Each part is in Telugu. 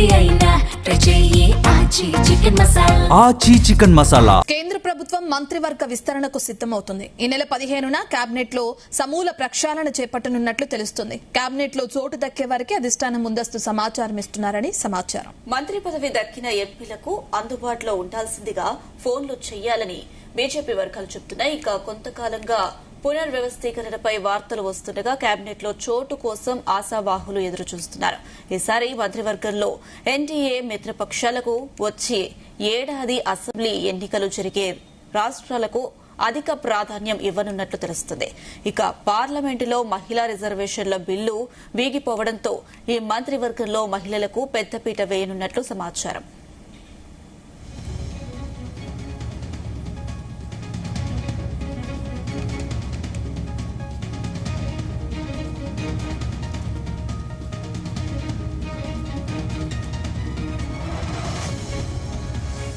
ఆచి చికెన్ మసాలా. కేంద్ర ప్రభుత్వం మంత్రివర్గ విస్తరణకు సిద్ధమవుతుంది. ఈ నెల 15న కేబినెట్ లో సమూల ప్రక్షాళన చేపట్టనున్నట్లు తెలుస్తుంది. కేబినెట్ లో చోటు దక్కే వారికి అధిష్టానం ముందస్తు సమాచారం ఇస్తున్నారని సమాచారం. మంత్రి పదవి దక్కిన ఎంపీలకు అందుబాటులో ఉండాల్సిందిగా ఫోన్లు చేయాలని బీజేపీ వర్గాలు చెబుతున్నాయి. ఇక కొంతకాలంగా పునర్వ్యవస్థీకరణపై వార్తలు వస్తుండగా కేబినెట్ లో చోటు కోసం ఆశావాహులు ఎదురుచూస్తున్నారు. ఈసారి మంత్రివర్గంలో ఎన్డీఏ మిత్రపక్షాలకు వచ్చే ఏడాది అసెంబ్లీ ఎన్నికలు జరిగే రాష్ట్రాలకు అధిక ప్రాధాన్యం ఇవ్వనున్నట్లు తెలుస్తుంది. ఇక పార్లమెంటులో మహిళా రిజర్వేషన్ల బిల్లు వీగిపోవడంతో ఈ మంత్రివర్గంలో మహిళలకు పెద్దపీట వేయనున్నట్లు సమాచారం.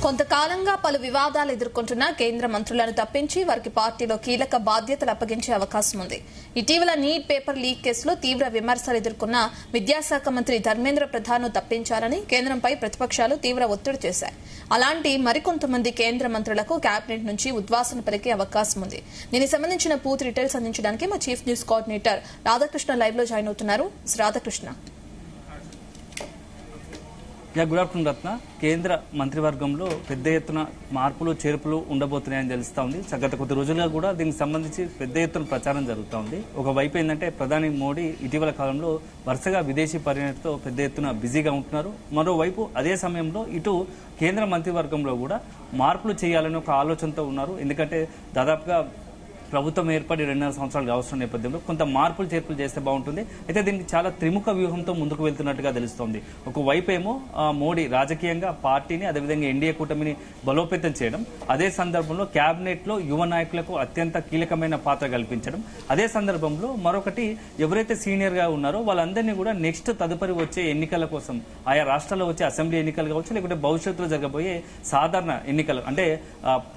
కొంతకాలంగా పలు వివాదాలు ఎదుర్కొంటున్న కేంద్ర మంత్రులను తప్పించి వారికి పార్టీలో కీలక బాధ్యతలు అప్పగించే అవకాశం ఉంది. ఇటీవల నీట్ పేపర్ లీక్ కేసులో తీవ్ర విమర్శలు ఎదుర్కొన్న విద్యాశాఖ మంత్రి ధర్మేంద్ర ప్రధాన్ను తప్పించాలని కేంద్రంపై ప్రతిపక్షాలు తీవ్ర ఒత్తిడి చేశాయి. అలాంటి మరికొంతమంది కేంద్ర మంత్రులకు కేబినెట్ నుంచి ఉద్వాసన పలికే అవకాశం ఉంది. దీనికి సంబంధించిన పూర్తి డీటెయిల్స్ అందించడానికి మా chief news coordinator Radhakrishna live లో జాయిన్ అవుతున్నారు. రాధాకృష్ణ, గుడ్ ఆఫ్టర్నూన్ రత్న. కేంద్ర మంత్రివర్గంలో పెద్ద ఎత్తున మార్పులు చేర్పులు ఉండబోతున్నాయని తెలుస్తా ఉంది. గత కొద్ది రోజులుగా కూడా దీనికి సంబంధించి పెద్ద ఎత్తున ప్రచారం జరుగుతూ ఉంది. ఒకవైపు ఏంటంటే ప్రధాని మోడీ ఇటీవల కాలంలో వరుసగా విదేశీ పర్యటనతో పెద్ద ఎత్తున బిజీగా ఉంటున్నారు. మరోవైపు అదే సమయంలో ఇటు కేంద్ర మంత్రివర్గంలో కూడా మార్పులు చేయాలని ఒక ఆలోచనతో ఉన్నారు. ఎందుకంటే దాదాపుగా ప్రభుత్వం ఏర్పడి 2.5 సంవత్సరాలు కావస్తున్న నేపథ్యంలో కొంత మార్పులు చేర్పులు చేస్తే బాగుంటుంది. అయితే దీనికి చాలా త్రిముఖ వ్యూహంతో ముందుకు వెళ్తున్నట్టుగా తెలుస్తోంది. ఒకవైపు ఏమో మోడీ రాజకీయంగా పార్టీని అదేవిధంగా ఎన్డీఏ కూటమిని బలోపేతం చేయడం, అదే సందర్భంలో కేబినెట్ లో యువ నాయకులకు అత్యంత కీలకమైన పాత్ర కల్పించడం, అదే సందర్భంలో మరొకటి ఎవరైతే సీనియర్ గా ఉన్నారో వాళ్ళందరినీ కూడా నెక్స్ట్ తదుపరి వచ్చే ఎన్నికల కోసం ఆయా రాష్ట్రాల్లో వచ్చే అసెంబ్లీ ఎన్నికలు కావచ్చు, లేకుంటే భవిష్యత్తులో జరగబోయే సాధారణ ఎన్నికలు అంటే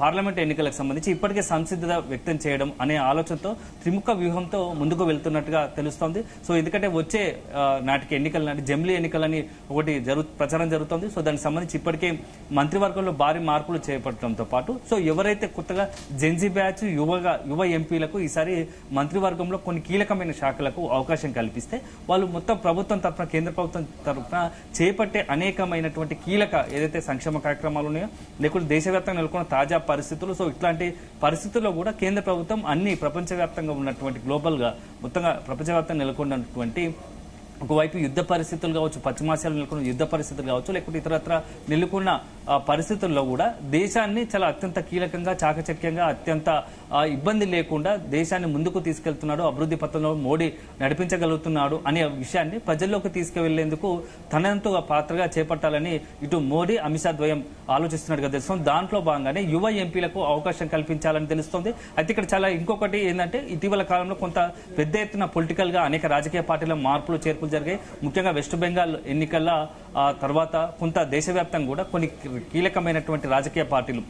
పార్లమెంట్ ఎన్నికలకు సంబంధించి ఇప్పటికే సంసిద్ధత వ్యక్తం చేయడం అనే ఆలోచనతో త్రిముఖ వ్యూహంతో ముందుకు వెళ్తున్నట్టుగా తెలుస్తోంది. సో ఎందుకంటే వచ్చే నాటికి ఎన్నికల నాటి జమిలీ ఎన్నికలని ఒకటి ప్రచారం జరుగుతోంది. సో దానికి సంబంధించి ఇప్పటికే మంత్రివర్గంలో భారీ మార్పులు చేపట్టడంతో పాటు సో ఎవరైతే కొత్తగా జెన్జీ బ్యాచ్ యువ ఎంపీలకు ఈసారి మంత్రివర్గంలో కొన్ని కీలకమైన శాఖలకు అవకాశం కల్పిస్తే వాళ్ళు మొత్తం ప్రభుత్వం తరఫున కేంద్ర ప్రభుత్వం తరఫున చేపట్టే అనేకమైనటువంటి కీలక ఏదైతే సంక్షేమ కార్యక్రమాలు ఉన్నాయో లేకుంటే దేశవ్యాప్తంగా నెలకొన్న తాజా పరిస్థితులు, సో ఇట్లాంటి పరిస్థితుల్లో కూడా కేంద్ర ప్రభుత్వం అన్ని ప్రపంచవ్యాప్తంగా ఉన్నటువంటి గ్లోబల్ గా మొత్తంగా ప్రపంచవ్యాప్తంగా నెలకొన్నటువంటి ఒకవైపు యుద్ధ పరిస్థితులు కావచ్చు, పశ్చిమాసియాలో నెలకొన్న యుద్ధ పరిస్థితులు కావచ్చు, లేకుంటే ఇతరత్ర నెలకొన్న పరిస్థితుల్లో కూడా దేశాన్ని చాలా అత్యంత కీలకంగా చాకచక్యంగా అత్యంత ఇబ్బంది లేకుండా దేశాన్ని ముందుకు తీసుకెళ్తున్నాడు, అభివృద్ధి పథంలో మోడీ నడిపించగలుగుతున్నాడు అనే విషయాన్ని ప్రజల్లోకి తీసుకువెళ్లేందుకు తనంతో పాత్రగా చేపట్టాలని ఇటు మోడీ అమిత్ షా ద్వయం ఆలోచిస్తున్నట్టుగా తెలుస్తుంది. దాంట్లో భాగంగానే యువ ఎంపీలకు అవకాశం కల్పించాలని తెలుస్తోంది. అయితే ఇక్కడ చాలా ఇంకొకటి ఏంటంటే ఇటీవల కాలంలో కొంత పెద్ద ఎత్తున పొలిటికల్ గా అనేక రాజకీయ పార్టీల మార్పులు చేర్పులు జరిగాయి. ముఖ్యంగా వెస్ట్ బెంగాల్ ఎన్నికల తర్వాత కొంత దేశవ్యాప్తంగా కూడా కొన్ని కీలకమైనటువంటి రాజకీయ పార్టీలు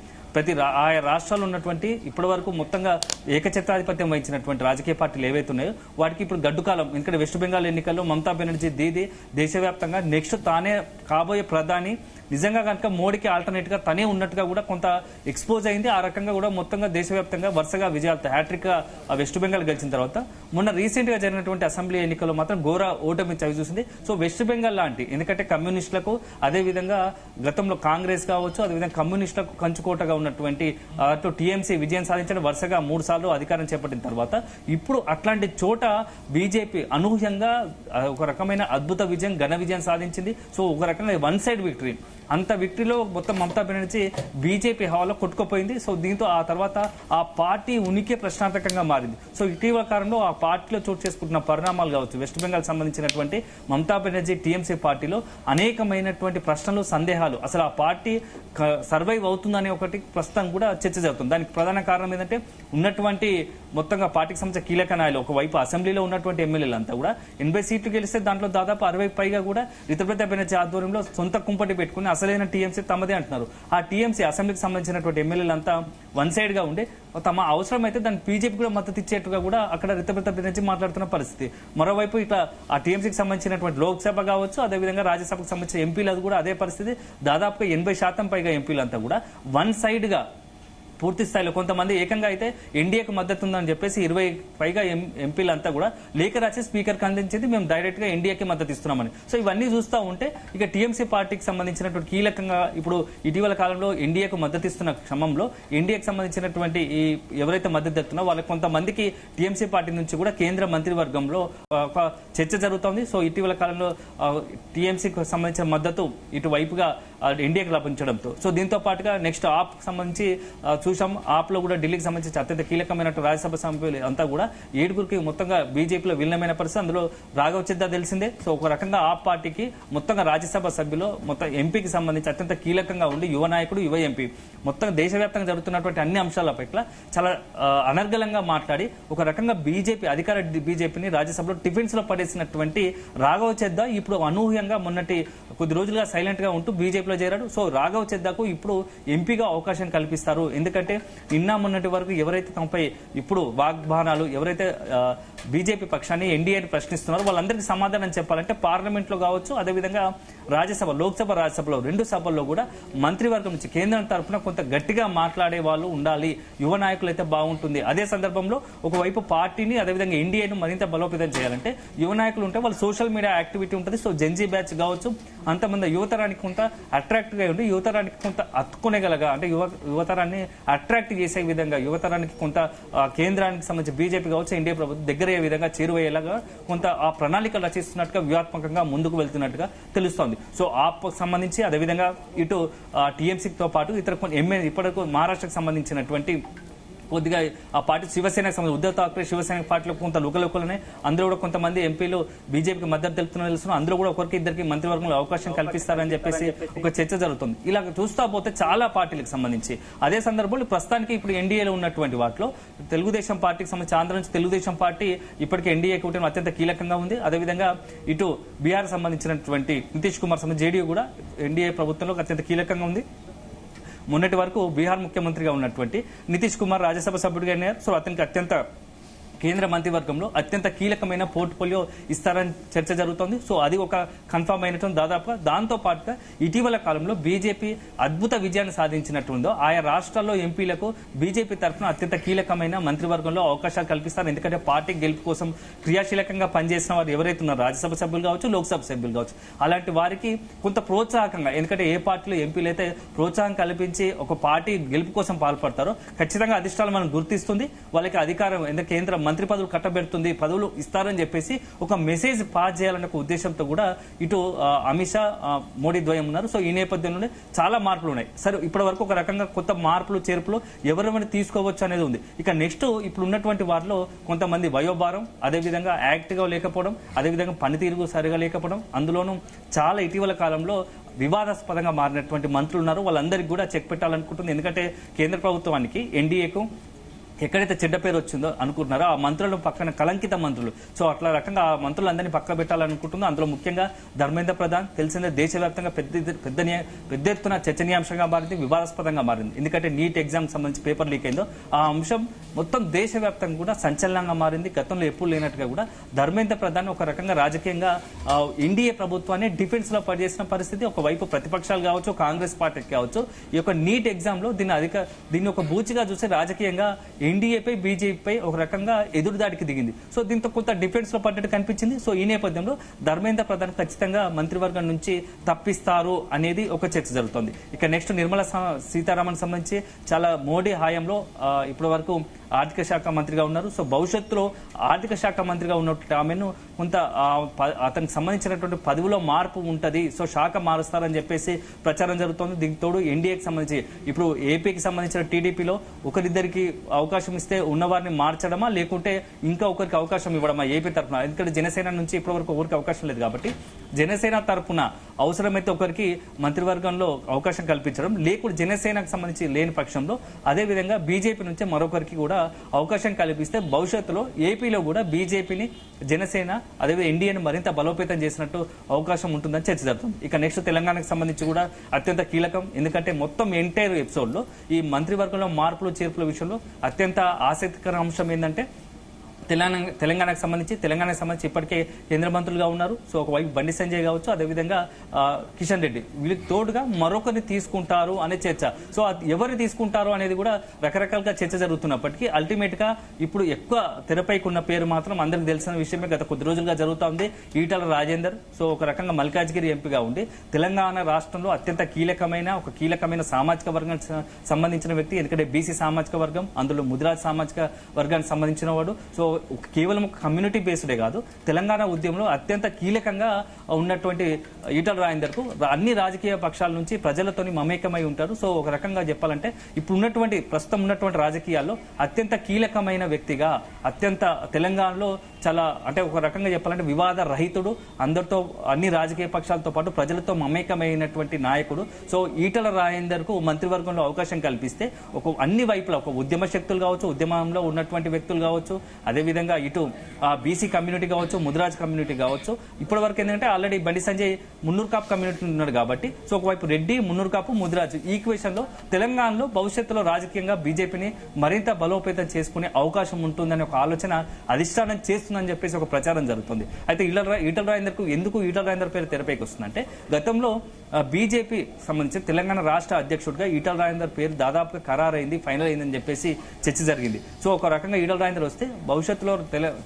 ఆయా రాష్ట్రాల్లో ఉన్నటువంటి ఇప్పటి వరకు మొత్తంగా ఏకఛత్రాధిపత్యం వహించినటువంటి రాజకీయ పార్టీలు ఏవైతే ఉన్నాయో వాటికి ఇప్పుడు గడ్డుకాలం. ఎందుకంటే వెస్ట్ బెంగాల్ ఎన్నికల్లో మమతా బెనర్జీ దీది దేశవ్యాప్తంగా నెక్స్ట్ తానే కాబోయే ప్రధాని నిజంగా కనుక మోడీకి ఆల్టర్నేట్ గా తనే ఉన్నట్టుగా కూడా కొంత ఎక్స్పోజ్ అయింది. ఆ రకంగా కూడా మొత్తంగా దేశవ్యాప్తంగా వరుసగా విజయాలతో హ్యాట్రిక్ వెస్ట్ బెంగాల్ గెలిచిన తర్వాత మొన్న రీసెంట్ గా జరిగినటువంటి అసెంబ్లీ ఎన్నికల్లో మాత్రం ఘోర ఓటమి చవి చూసింది. సో వెస్ట్ బెంగాల్ లాంటి ఎందుకంటే కమ్యూనిస్టులకు అదేవిధంగా గతంలో కాంగ్రెస్ కావచ్చు అదేవిధంగా కమ్యూనిస్టులకు కంచుకోటగా ఉన్నటువంటి అటు టీఎంసీ విజయం సాధించడం వరుసగా 3 సార్లు అధికారం చేపట్టిన తర్వాత ఇప్పుడు అట్లాంటి చోట బీజేపీ అనూహ్యంగా ఒక రకమైన అద్భుత విజయం ఘన విజయం సాధించింది. సో ఒక రకంగా వన్ సైడ్ విక్టరీ, అంత విక్టరీలో మొత్తం మమతా బెనర్జీ బీజేపీ హవాలో కొట్టుకుపోయింది. సో దీంతో ఆ తర్వాత ఆ పార్టీ ఉనికి ప్రశ్నార్థకంగా మారింది. సో ఇటీవల కాలంలో ఆ పార్టీలో చోటు చేసుకుంటున్న పరిణామాలు కావచ్చు, వెస్ట్ బెంగాల్ సంబంధించినటువంటి మమతా బెనర్జీ టీఎంసీ పార్టీలో అనేకమైనటువంటి ప్రశ్నలు సందేహాలు, అసలు ఆ పార్టీ సర్వైవ్ అవుతుందనే ఒకటి ప్రస్తుతం కూడా చర్చ జరుగుతుంది. దానికి ప్రధాన కారణం ఏంటంటే ఉన్నటువంటి మొత్తంగా పార్టీకి సంబంధించిన కీలక నాయకులు ఒకవైపు అసెంబ్లీలో ఉన్నటువంటి ఎమ్మెల్యేలు అంతా కూడా 80 సీట్లు గెలిస్తే దాంట్లో దాదాపు 60 పైగా కూడా రితప్రతాప్ బెనర్జీ ఆధ్వర్యంలో సొంత కుంపటి పెట్టుకుని అసలైన టీఎంసీ తమదే అంటున్నారు. ఆ టీఎంసీ అసెంబ్లీకి సంబంధించినటువంటి ఎమ్మెల్యేలంతా వన్ సైడ్ గా ఉండి తమ అవసరమైతే దాన్ని బీజేపీ కూడా మద్దతు ఇచ్చేట్టుగా కూడా అక్కడ రితప్రతాప్ బెనర్జీ మాట్లాడుతున్న పరిస్థితి. మరోవైపు ఇట్లా ఆ టీఎంసీకి సంబంధించినటువంటి లోక్సభ కావచ్చు, అదేవిధంగా రాజ్యసభకు సంబంధించిన ఎంపీలు కూడా అదే పరిస్థితి. దాదాపుగా 80% పైగా ఎంపీలంతా కూడా వన్ సైడ్ గా పూర్తి స్థాయిలో కొంతమంది ఏకంగా అయితే ఎన్డీఏకు మద్దతు ఉందని చెప్పేసి 20 పైగా ఎంపీలంతా కూడా లేఖ రాసి స్పీకర్కి అందించింది, మేము డైరెక్ట్ గా ఎన్డీఏకి మద్దతు ఇస్తున్నామని. సో ఇవన్నీ చూస్తూ ఉంటే ఇక టీఎంసీ పార్టీకి సంబంధించినటువంటి కీలకంగా ఇప్పుడు ఇటీవల కాలంలో ఎన్డీఏకు మద్దతు ఇస్తున్న క్రమంలో ఎన్డీఏకి సంబంధించినటువంటి ఈ ఎవరైతే మద్దతు తెలుపుతున్నారో వాళ్ళకి కొంతమందికి టీఎంసీ పార్టీ నుంచి కూడా కేంద్ర మంత్రివర్గంలో ఒక చర్చ జరుగుతోంది. సో ఇటీవల కాలంలో టీఎంసీకి సంబంధించిన మద్దతు ఇటువైపుగా ఎన్డీఏకి లభించడంతో సో దీంతో పాటుగా నెక్స్ట్ ఆప్ సంబంధించి చూసాం. ఆప్ లో కూడా ఢిల్లీకి సంబంధించి అత్యంత కీలకమైన రాజ్యసభ సభ్యులు అంతా కూడా 7గురికి మొత్తంగా బీజేపీలో విలీనమైన పరిస్థితి. అందులో రాఘవ్ చద్దా తెలిసిందే. సో ఒక రకంగా ఆప్ పార్టీకి మొత్తంగా రాజ్యసభ సభ్యులు మొత్తం ఎంపీకి సంబంధించి అత్యంత కీలకంగా ఉండి యువ నాయకుడు, యువ ఎంపీ మొత్తం దేశవ్యాప్తంగా జరుగుతున్నటువంటి అన్ని అంశాల పట్ల చాలా అనర్గళంగా మాట్లాడి ఒక రకంగా బీజేపీ అధికార బీజేపీని రాజ్యసభలో టిఫిన్స్ లో పడేసినటువంటి రాఘవ్ చద్దా ఇప్పుడు అనూహ్యంగా మొన్నటి కొద్ది రోజులుగా సైలెంట్ గా ఉంటూ బీజేపీలో చేరాడు. సో రాఘవ్ చద్దాకు ఇప్పుడు ఎంపీగా అవకాశం కల్పిస్తారు. ఎందుకంటే నిన్న మొన్నటి వరకు ఎవరైతే తమపై ఇప్పుడు వాగ్బానాలు ఎవరైతే బీజేపీ పక్షాన్ని ఎన్డీఏని ప్రశ్నిస్తున్నారో వాళ్ళందరికీ సమాధానం చెప్పాలంటే పార్లమెంట్ లో కావచ్చు, అదేవిధంగా రాజ్యసభ, లోక్సభ, రాజ్యసభలో 2 సభల్లో కూడా మంత్రివర్గం నుంచి కేంద్రం తరఫున కొంత గట్టిగా మాట్లాడే వాళ్ళు ఉండాలి. యువ నాయకులు అయితే బాగుంటుంది. అదే సందర్భంలో ఒకవైపు పార్టీని అదేవిధంగా ఎన్డీఏను మరింత బలోపేతం చేయాలంటే యువ నాయకులు ఉంటే వాళ్ళు సోషల్ మీడియా యాక్టివిటీ ఉంటుంది. సో జెన్జీ బ్యాచ్ కావచ్చు, అంతమంది యువతరానికి కొంత అట్రాక్ట్ గా ఉండి యువతరానికి కొంత అత్తుకునేగలగా అంటే యువతరాన్ని అట్రాక్ట్ చేసే విధంగా యువతరానికి కొంత కేంద్రానికి సంబంధించి బీజేపీ కావచ్చు, ఎన్డీఏ ప్రభుత్వం దగ్గర అయ్యే విధంగా చేరువయ్యేలాగా కొంత ఆ ప్రణాళికలు రచిస్తున్నట్టుగా వ్యూహాత్మకంగా ముందుకు వెళ్తున్నట్టుగా తెలుస్తోంది. సో ఆప్ సంబంధించి అదేవిధంగా ఇటు టీఎంసీతో పాటు ఇతర ఇప్పటివరకు మహారాష్ట్రకు సంబంధించినటువంటి కొద్దిగా ఆ పార్టీ శివసేనకు సంబంధించి ఉద్దవ్ ఠాక్రే శివసేన పార్టీలో కొంత లుకలుకలనే అందులో కూడా కొంతమంది ఎంపీలు బీజేపీకి మద్దతు తెలుపుతున్న తెలుస్తున్నారు. అందులో కూడా ఒకరికి ఇద్దరికి మంత్రివర్గంలో అవకాశం కల్పిస్తారని చెప్పేసి ఒక చర్చ జరుగుతుంది. ఇలా చూస్తా పోతే చాలా పార్టీలకు సంబంధించి అదే సందర్భంలో ప్రస్తుతానికి ఇప్పుడు ఎన్డీఏలో ఉన్నటువంటి వాటిలో తెలుగుదేశం పార్టీకి సంబంధించి ఆంధ్ర నుంచి తెలుగుదేశం పార్టీ ఇప్పటికీ ఎన్డీఏ కూటమి అత్యంత కీలకంగా ఉంది. అదేవిధంగా ఇటు బీహార్ సంబంధించినటువంటి నితీష్ కుమార్ సంబంధించి జేడీయూ కూడా ఎన్డీఏ ప్రభుత్వంలో అత్యంత కీలకంగా ఉంది. మొన్నటి వరకు బీహార్ ముఖ్యమంత్రిగా ఉన్నటువంటి నితీష్ కుమార్ రాజ్యసభ సభ్యుడిగా అయినారు. సో అతనికి అత్యంత కేంద్ర మంత్రివర్గంలో అత్యంత కీలకమైన పోర్ట్ఫోలియో ఇస్తారని చర్చ జరుగుతోంది. సో అది ఒక కన్ఫర్మ్ అయినటువంటి దాదాపుగా దాంతో పాటుగా ఇటీవల కాలంలో బీజేపీ అద్భుత విజయాన్ని సాధించినట్టుందో ఆయా రాష్ట్రాల్లో ఎంపీలకు బీజేపీ తరఫున అత్యంత కీలకమైన మంత్రివర్గంలో అవకాశాలు కల్పిస్తారు. ఎందుకంటే పార్టీ గెలుపు కోసం క్రియాశీలకంగా పనిచేసిన వారు ఎవరైతే ఉన్నారో రాజ్యసభ సభ్యులు కావచ్చు, లోక్సభ సభ్యులు కావచ్చు, అలాంటి వారికి కొంత ప్రోత్సాహకంగా ఎందుకంటే ఏ పార్టీలో ఎంపీలు అయితే ప్రోత్సాహం కల్పించి ఒక పార్టీ గెలుపు కోసం పాల్పడతారో ఖచ్చితంగా అధిష్టానం మనం గుర్తిస్తుంది. వాళ్ళకి అధికారం ఎందుకంటే కేంద్ర మంత్రి పదవులు కట్టబెడుతుంది, పదవులు ఇస్తారని చెప్పేసి ఒక మెసేజ్ పాస్ చేయాలనే ఒక ఉద్దేశంతో కూడా ఇటు అమిత్ షా, మోడీ ద్వయం ఉన్నారు. సో ఈ నేపథ్యంలోనే చాలా మార్పులు ఉన్నాయి. సరే ఇప్పటి వరకు ఒక రకంగా కొత్త మార్పులు చేర్పులు ఎవరెవరిని తీసుకోవచ్చు అనేది ఉంది. ఇక నెక్స్ట్ ఇప్పుడు ఉన్నటువంటి వారిలో కొంతమంది వయోభారం, అదేవిధంగా యాక్టివ్గా లేకపోవడం, అదేవిధంగా పనితీరు సరిగా లేకపోవడం, అందులోనూ చాలా ఇటీవల కాలంలో వివాదాస్పదంగా మారినటువంటి మంత్రులు ఉన్నారు. వాళ్ళందరికీ కూడా చెక్ పెట్టాలనుకుంటుంది. ఎందుకంటే కేంద్ర ప్రభుత్వానికి ఎన్డీఏకు ఎక్కడైతే చెడ్డ పేరు వచ్చిందో అనుకుంటున్నారో ఆ మంత్రులు పక్కన కలంకిత మంత్రులు. సో అట్లా రకంగా ఆ మంత్రులందరినీ పక్క పెట్టాలనుకుంటుందో అందులో ముఖ్యంగా ధర్మేంద్ర ప్రధాన్ తెలిసిందే దేశవ్యాప్తంగా పెద్ద ఎత్తున చర్చనీయాంశంగా మారింది, వివాదాస్పదంగా మారింది. ఎందుకంటే నీట్ ఎగ్జామ్ సంబంధించి పేపర్ లీక్ అయిందో ఆ అంశం మొత్తం దేశవ్యాప్తంగా కూడా సంచలనంగా మారింది. గతంలో ఎప్పుడు లేనట్టుగా కూడా ధర్మేంద్ర ప్రధాన్ ఒక రకంగా రాజకీయంగా ఎన్డీఏ ప్రభుత్వాన్ని డిఫెన్స్ లో పనిచేసిన పరిస్థితి. ఒకవైపు ప్రతిపక్షాలు కావచ్చు, కాంగ్రెస్ పార్టీకి కావచ్చు, ఈ యొక్క నీట్ ఎగ్జామ్ లో దీన్ని ఒక బూచిగా చూసి రాజకీయంగా ఎన్డీఏపై బీజేపీపై ఒక రకంగా ఎదురుదాడికి దిగింది. సో దీంతో కొంత డిఫెన్స్ లో పడ్డట్టు కనిపించింది. సో ఈ నేపథ్యంలో ధర్మేంద్ర ప్రధాన్ ఖచ్చితంగా మంత్రివర్గం నుంచి తప్పిస్తారు అనేది ఒక చర్చ జరుగుతుంది. ఇక నెక్స్ట్ నిర్మలా సీతారామన్ సంబంధించి చాలా మోడీ హయాంలో ఇప్పటి వరకు ఆర్థిక శాఖ మంత్రిగా ఉన్నారు. సో భవిష్యత్తులో ఆర్థిక శాఖ మంత్రిగా ఉన్నటువంటి ఆమెను కొంత అతనికి సంబంధించినటువంటి పదవిలో మార్పు ఉంటుంది, సో శాఖ మారుస్తారని చెప్పేసి ప్రచారం జరుగుతోంది. దీనికి తోడు ఎన్డీఏకి సంబంధించి ఇప్పుడు ఏపీకి సంబంధించిన టీడీపీలో ఒకరిద్దరికి అవకాశం ఇస్తే ఉన్నవారిని మార్చడమా లేకుంటే ఇంకా ఒకరికి అవకాశం ఇవ్వడమా ఏపీ తరఫున? ఎందుకంటే జనసేన నుంచి ఇప్పటి వరకు ఒకరికి అవకాశం లేదు కాబట్టి జనసేన తరఫున అవసరమైతే ఒకరికి మంత్రివర్గంలో అవకాశం కల్పించడం, లేకుంటే జనసేనకు సంబంధించి లేని పక్షంలో అదేవిధంగా బీజేపీ నుంచి మరొకరికి కూడా కూడా అవకాశం కల్పిస్తే భవిష్యత్తులో ఏపీలో కూడా బీజేపీని, జనసేన అదేవిధంగా ఎన్డీఏని మరింత బలోపేతం చేసినట్టు అవకాశం ఉంటుందని చర్చ జరుగుతుంది. ఇక నెక్స్ట్ తెలంగాణకు సంబంధించి కూడా అత్యంత కీలకం. ఎందుకంటే మొత్తం ఎంటైర్ ఎపిసోడ్ లో ఈ మంత్రివర్గంలో మార్పులు చేర్పుల విషయంలో అత్యంత ఆసక్తికర అంశం ఏంటంటే తెలంగాణకు సంబంధించి ఇప్పటికే కేంద్ర మంత్రులుగా ఉన్నారు. సో ఒకవైపు బండి సంజయ్ కావచ్చు, అదేవిధంగా కిషన్ రెడ్డి, వీళ్ళకి తోడుగా మరొకరిని తీసుకుంటారు అనే చర్చ. సో ఎవరిని తీసుకుంటారు అనేది కూడా రకరకాలుగా చర్చ జరుగుతున్నప్పటికీ అల్టిమేట్ గా ఇప్పుడు ఎక్కువ తెరపైకి ఉన్న పేరు మాత్రం అందరికి తెలిసిన విషయమే. గత కొద్ది రోజులుగా జరుగుతోంది ఈటల రాజేందర్. సో ఒక రకంగా మల్కాజ్గిరి ఎంపీగా ఉండి తెలంగాణ రాష్ట్రంలో అత్యంత కీలకమైన సామాజిక వర్గానికి సంబంధించిన వ్యక్తి. ఎందుకంటే బీసీ సామాజిక వర్గం, అందులో ముదిరాజ్ సామాజిక వర్గానికి సంబంధించిన వాడు. సో కేవలం కమ్యూనిటీ బేస్డే కాదు, తెలంగాణ ఉద్యమంలో అత్యంత కీలకంగా ఉన్నటువంటి ఈటల రాజేందర్ కు అన్ని రాజకీయ పక్షాల నుంచి ప్రజలతోని మమేకమై ఉంటారు. సో ఒక రకంగా చెప్పాలంటే ఇప్పుడు ప్రస్తుతం ఉన్నటువంటి రాజకీయాల్లో అత్యంత కీలకమైన వ్యక్తిగా, అత్యంత తెలంగాణలో చాలా అంటే ఒక రకంగా చెప్పాలంటే వివాద రహితుడు, అందరితో అన్ని రాజకీయ పక్షాలతో పాటు ప్రజలతో మమేకమైనటువంటి నాయకుడు. సో ఈటల రాజేందర్ కు మంత్రివర్గంలో అవకాశం కల్పిస్తే అన్ని వైపులా ఒక ఉద్యమ శక్తులు కావచ్చు, ఉద్యమంలో ఉన్నటువంటి వ్యక్తులు కావచ్చు, అదేవిధంగా ఇటు బీసీ కమ్యూనిటీ కావచ్చు, ముదిరాజ్ కమ్యూనిటీ కావచ్చు. ఇప్పటి వరకు ఏంటంటే ఆల్రెడీ బండి సంజయ్ మున్నూరు కాపు కమ్యూనిటీ ఉన్నాడు కాబట్టి సో ఒకవైపు రెడ్డి, మున్నూరు కాపు, ముదిరాజ్ ఈక్వేషన్ లో తెలంగాణలో భవిష్యత్తులో రాజకీయంగా బీజేపీని మరింత బలోపేతం చేసుకునే అవకాశం ఉంటుందని ఒక ఆలోచన అధిష్టానం చేస్తుందని చెప్పేసి ఒక ప్రచారం జరుగుతుంది. అయితే ఈటల రాజేందర్ కు ఎందుకు ఈటల రాజేందర్ పేరు తెరపైకి వస్తుందంటే గతంలో బీజేపీ సంబంధించి తెలంగాణ రాష్ట్ర అధ్యక్షుడిగా ఈటల రాజేందర్ పేరు దాదాపుగా ఖరారైంది, ఫైనల్ అయిందని చెప్పేసి చర్చ జరిగింది. సో ఒక రకంగా ఈటల రాజేందర్ వస్తే భవిష్యత్తులో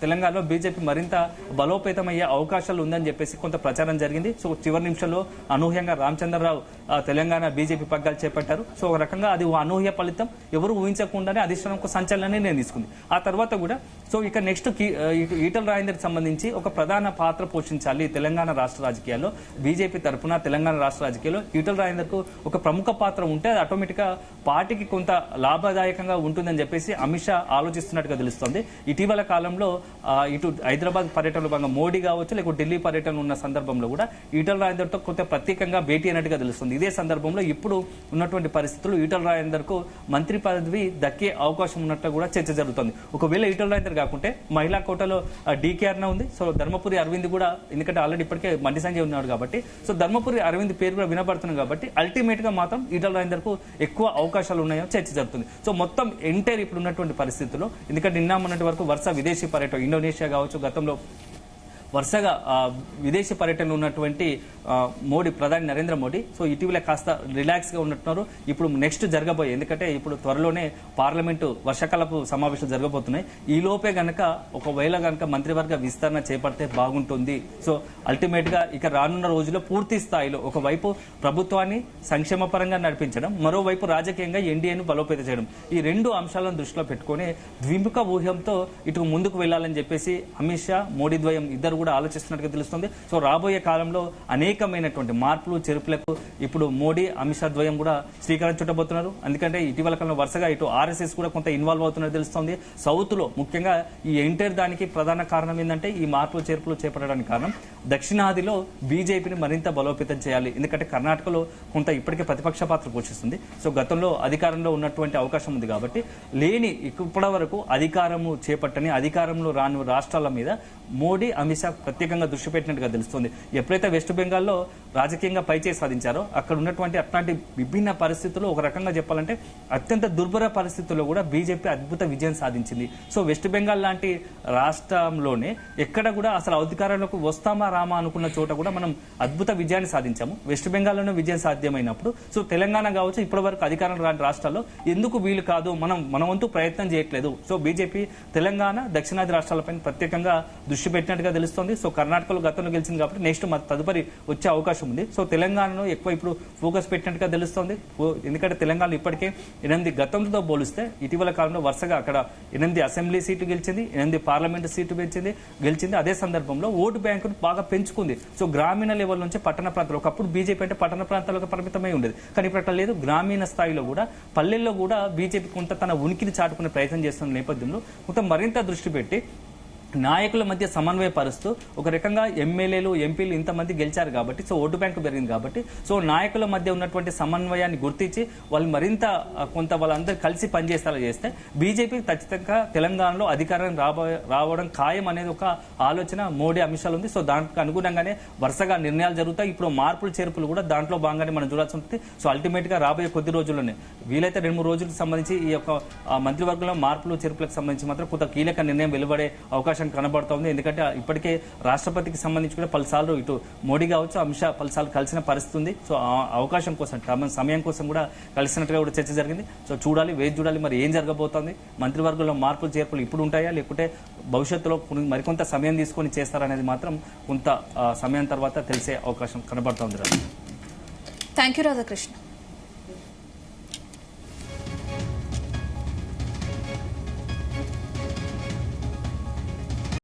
తెలంగాణలో బీజేపీ మరింత బలోపేతమయ్యే అవకాశాలు ఉందని చెప్పేసి కొంత ప్రచారం జరిగింది. సో చివరి నిమిషంలో అనూహ్యంగా రామచంద్రరావు తెలంగాణ బీజేపీ పగ్గాలు చేపట్టారు. సో ఒక రకంగా అది అనూహ్య ఫలితం, ఎవరు ఊహించకుండానే అధిష్టానం సంచలనాన్ని నేను తీసుకుంది. ఆ తర్వాత కూడా సో ఇక నెక్స్ట్ ఈటల రాజేందర్ సంబంధించి ఒక ప్రధాన పాత్ర పోషించాలి తెలంగాణ రాష్ట్ర రాజకీయాల్లో, బీజేపీ తరఫున తెలంగాణ రాష్ట్ర రాజకీయాల్లో ఈటల రాజేందర్ కు ఒక ప్రముఖ పాత్ర ఉంటే అది ఆటోమేటిక్ గా పార్టీకి కొంత లాభదాయకంగా ఉంటుందని చెప్పేసి అమిత్ షా ఆలోచిస్తున్నట్టుగా తెలుస్తోంది. ఇటీవల కాలంలో ఇటు హైదరాబాద్ పర్యటనలో భాగంగా మోడీ కావచ్చు, లేకపోతే ఢిల్లీ పర్యటన ఉన్న సందర్భంలో కూడా ఈటల రాజేందర్ తో కొంత ప్రత్యేకంగా భేటీ అయినట్టుగా తెలుస్తుంది. ఇదే సందర్భంలో ఇప్పుడు ఉన్నటువంటి పరిస్థితులు ఈటల రాజేందర్ కు మంత్రి పదవి దక్కే అవకాశం ఉన్నట్లు కూడా చర్చ జరుగుతుంది. ఒకవేళ ఈటల రాజేందర్ కాకుంటే మహిళా కోటలో డీకేఆర్న ఉంది. సో ధర్మపురి అరవింద్ కూడా, ఎందుకంటే ఆల్రెడీ ఇప్పటికే బండి సంజయ్ ఉన్నాడు కాబట్టి సో ధర్మపురి అరవింద్ పేరు కూడా వినపడుతుంది కాబట్టి అల్టిమేట్ గా మాత్రం ఈటల రాజేందర్ కు ఎక్కువ అవకాశాలు ఉన్నాయో చర్చ జరుగుతుంది. సో మొత్తం ఎంటైర్ ఇప్పుడు ఉన్నటువంటి పరిస్థితుల్లో, ఎందుకంటే నిన్న మొన్నటి వరకు వరుస విదేశీ పర్యటన, ఇండోనేషియా కావచ్చు, గతంలో వరుసగా విదేశీ పర్యటనలో ఉన్నటువంటి మోడీ, ప్రధాని నరేంద్ర మోడీ సో ఇటీవల కాస్త రిలాక్స్ గా ఉన్నట్టున్నారు. ఇప్పుడు నెక్స్ట్ జరగబోయే, ఎందుకంటే ఇప్పుడు త్వరలోనే పార్లమెంటు వర్షాకాలపు సమావేశాలు జరగబోతున్నాయి. ఈ లోపే గనక ఒకవేళ గనక మంత్రివర్గ విస్తరణ చేపడితే బాగుంటుంది. సో అల్టిమేట్ గా ఇక రానున్న రోజుల్లో పూర్తి స్థాయిలో ఒకవైపు ప్రభుత్వాన్ని సంక్షేమ పరంగా నడిపించడం, మరోవైపు రాజకీయంగా ఎన్డీఏను బలోపేతం చేయడం, ఈ రెండు అంశాలను దృష్టిలో పెట్టుకుని ద్విముఖ వ్యూహంతో ఇటు ముందుకు వెళ్లాలని చెప్పేసి అమిత్ షా, మోడీ ద్వయం ఇద్దరు కూడా ఆలోచిస్తున్నట్టుగా తెలుస్తుంది. సో రాబోయే కాలంలో అనేకమైనటువంటి మార్పులు చేర్పులకు ఇప్పుడు మోడీ, అమిత్ షా ద్వయం కూడా శ్రీకారం చుట్టబోతున్నారు. ఎందుకంటే ఇటీవల కాలంలో వరుసగా ఇటు ఆర్ఎస్ఎస్ కూడా కొంత ఇన్వాల్వ్ అవుతున్నట్టు తెలుస్తుంది. సౌత్ లో ముఖ్యంగా ఈ ఎంటైర్ దానికి ప్రధాన కారణం ఏంటంటే ఈ మార్పులు చేర్పులు చేపట్టడానికి కారణం దక్షిణాదిలో బీజేపీని మరింత బలోపేతం చేయాలి. ఎందుకంటే కర్ణాటకలో కొంత ఇప్పటికే ప్రతిపక్ష పాత్ర పోషిస్తుంది. సో గతంలో అధికారంలో ఉన్నటువంటి అవకాశం ఉంది కాబట్టి ఇప్పటి వరకు అధికారము చేపట్టని, అధికారంలో రాని రాష్ట్రాల మీద మోడీ, అమిత్ షా ప్రత్యేకంగా దృష్టి పెట్టినట్టుగా తెలుస్తుంది. ఎప్పుడైతే వెస్ట్ బెంగాల్లో రాజకీయంగా పైచేయి సాధించారో అక్కడ ఉన్నటువంటి అట్లాంటి విభిన్న పరిస్థితుల్లో ఒక రకంగా చెప్పాలంటే అత్యంత దుర్భర పరిస్థితుల్లో కూడా బీజేపీ అద్భుత విజయం సాధించింది. సో వెస్ట్ బెంగాల్ లాంటి రాష్ట్రంలోనే ఎక్కడ కూడా అసలు అధికారంలోకి వస్తామా రామా అనుకున్న చోట కూడా మనం అద్భుత విజయాన్ని సాధించాము. వెస్ట్ బెంగాల్లోనే విజయం సాధ్యమైనప్పుడు సో తెలంగాణ కావచ్చు, ఇప్పటి వరకు అధికారం రాని రాష్ట్రాల్లో ఎందుకు వీలు కాదు, మన వంతు ప్రయత్నం చేయట్లేదు. సో బీజేపీ తెలంగాణ, దక్షిణాది రాష్ట్రాలపై ప్రత్యేకంగా దృష్టి పెట్టినట్టుగా తెలుస్తోంది. సో కర్ణాటకలో గతంలో గెలిచింది కాబట్టి నెక్స్ట్ తదుపరి వచ్చే అవకాశం ఉంది. సో తెలంగాణలో ఎక్కువ ఇప్పుడు ఫోకస్ పెట్టినట్టుగా తెలుస్తోంది. ఎందుకంటే తెలంగాణలో ఇప్పటికే 8 గతంతో పోలిస్తే ఇటీవల కాలంలో వరుసగా అక్కడ 8 అసెంబ్లీ సీటు గెలిచింది, 8 పార్లమెంటు సీటు గెలిచింది. అదే సందర్భంలో ఓటు బ్యాంకును బాగా పెంచుకుంది. సో గ్రామీణ లెవెల్ నుంచి పట్టణ ప్రాంతాలు, ఒకప్పుడు బీజేపీ అంటే పట్టణ ప్రాంతాలకు పరిమితమై ఉండేది, కానీ ఇప్పుడు అట్లా లేదు. గ్రామీణ స్థాయిలో కూడా, పల్లెల్లో కూడా బీజేపీ కొంత తన ఉనికిని చాటుకునే ప్రయత్నం చేస్తున్న నేపథ్యంలో కొంత మరింత దృష్టి పెట్టి నాయకుల మధ్య సమన్వయపరుస్తూ ఒక రకంగా ఎమ్మెల్యేలు ఎంపీలు ఇంతమంది గెలిచారు కాబట్టి సో ఓటు బ్యాంకు పెరిగింది కాబట్టి సో నాయకుల మధ్య ఉన్నటువంటి సమన్వయాన్ని గుర్తించి వాళ్ళు మరింత కొంత వాళ్ళందరూ కలిసి పనిచేసేలా చేస్తే బీజేపీ ఖచ్చితంగా తెలంగాణలో అధికారం రావడం ఖాయం అనేది ఒక ఆలోచన మోడీ అమిత్ షాలు ఉంది. సో దానికి అనుగుణంగానే వరుసగా నిర్ణయాలు జరుగుతాయి. ఇప్పుడు మార్పులు చేర్పులు కూడా దాంట్లో భాగంగానే మనం చూడాల్సి ఉంటుంది. సో అల్టిమేట్ గా రాబోయే కొద్ది రోజుల్లోనే వీలైతే 2-3 రోజులకు సంబంధించి ఈ యొక్క మంత్రివర్గంలో మార్పులు చేర్పులకు సంబంధించి మాత్రం కొంత కీలక నిర్ణయం వెలువడే అవకాశం కనబడుతోంది. ఎందుకంటే ఇప్పటికే రాష్ట్రపతికి సంబంధించి కూడా పలుసార్లు ఇటు మోడీ కావచ్చు అమిత్ షా పలుసార్లు కలిసిన పరిస్థితి ఉంది. సో ఆ అవకాశం కోసం సమయం కోసం కూడా కలిసినట్టుగా కూడా చర్చ జరిగింది. సో చూడాలి, వేచి చూడాలి మరి ఏం జరగబోతోంది. మంత్రివర్గంలో మార్పులు చేర్పులు ఇప్పుడు ఉంటాయా లేకుంటే భవిష్యత్తులో మరికొంత సమయం తీసుకొని చేస్తారనేది మాత్రం కొంత సమయం తర్వాత తెలిసే అవకాశం కనబడుతోంది. Thank you Radhakrishna.